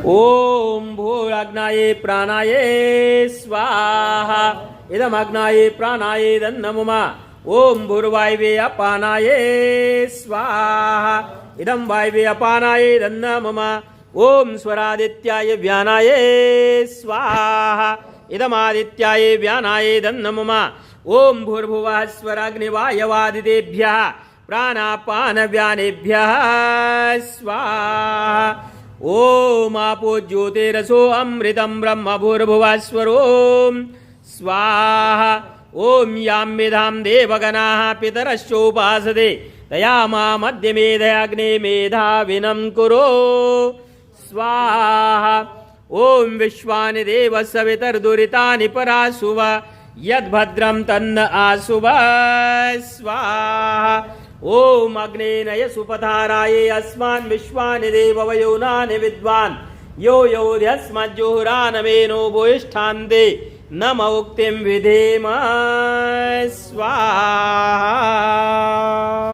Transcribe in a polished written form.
ओम भूराग्नाये प्राणाये स्वाहा इदमग्नाये प्राणाये दन्नमुमा ओम भूर्वायवे अपानाये स्वाहा इदं वायवे अपानाये दन्नमुमा ओम स्वरादित्याय व्यानाये स्वाहा इदमादित्याय व्यानाये दन्नमुमा ओम भूर्भुवः स्वराग्निवायवादितेभ्यः प्राणापानव्यानेभ्यः स्वाहा ओम आपो ज्योतिरसो अमृतं ब्रह्म भूर्भुवस्वरो स्वाहा ओम यां मेधां देवगणाः पितरश्चोपासते तया मामद्य मेधयाग्ने मेधाविनं कुरु स्वाहा ओम विश्वानि देव सवितर्दुरितानि पराशुव यद्भद्रं तन्न आशुव स्वाहा ओम अग्नेनय सुपथाराये अस्मान् विश्वानि देववयोनानि विद्वान् यो योध्यस्मज्जुहुरानमेनो भूयिष्ठान्ते नम उक्तिं विधेम